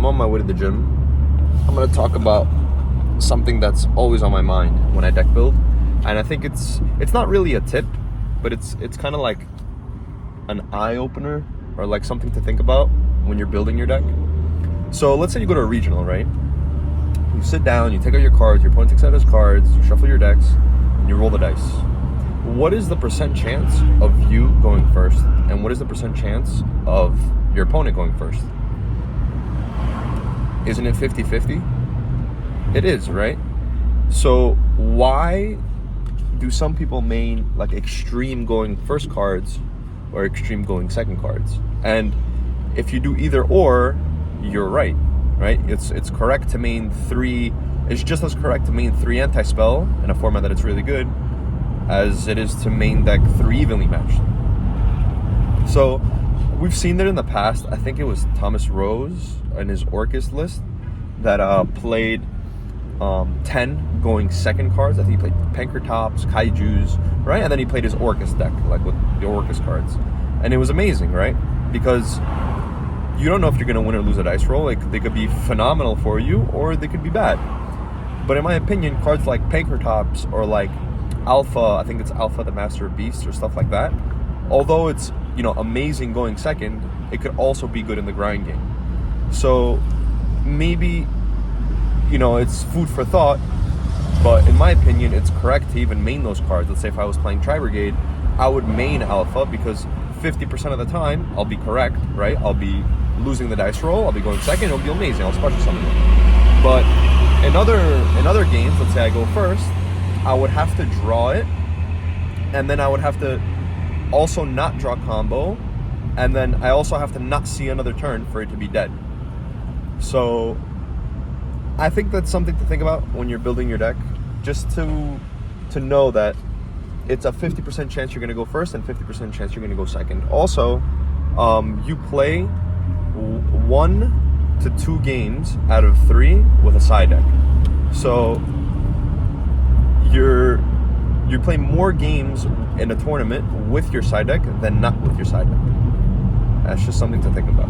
I'm on my way to the gym. I'm going to talk about something that's always on my mind when I deck build. And I think it's not really a tip, but it's kind of like an eye opener or like something to think about when you're building your deck. So let's say you go to a regional, right? You sit down, you take out your cards, your opponent takes out his cards, you shuffle your decks, and you roll the dice. What is the percent chance of you going first? And what is the percent chance of your opponent going first? Isn't it 50-50? It is, right? So why do some people main like extreme going first cards or extreme going second cards? And if you do either or, you're right? It's correct to main 3. It's just as correct to main 3 anti-spell in a format that it's really good as it is to main deck 3 evenly matched. So we've seen it in the past. I think it was Thomas Rose in his Orcust list that played 10 going second cards. I think he played Pankratops, Kaijus, right? And then he played his Orcust deck, like with the Orcust cards. And it was amazing, right? Because you don't know if you're going to win or lose a dice roll. Like, they could be phenomenal for you, or they could be bad. But in my opinion, cards like Pankratops or like Alpha, I think it's Alpha the Master of Beasts or stuff like that, although it's, amazing going second, it could also be good in the grind game. So maybe, it's food for thought, but in my opinion, it's correct to even main those cards. Let's say if I was playing Tri-Brigade, I would main Alpha because 50% of the time, I'll be correct, right? I'll be losing the dice roll, I'll be going second, it'll be amazing, I'll special summon it. But in other games, let's say I go first, I would have to draw it, and then I would have to also not draw combo, and then I also have to not see another turn for it to be dead. So I think that's something to think about when you're building your deck, just to know that it's a 50% chance you're going to go first and 50% chance you're going to go second. Also, you play 1 to 2 games out of 3 with a side deck. So you play more games in a tournament with your side deck than not with your side deck. That's just something to think about.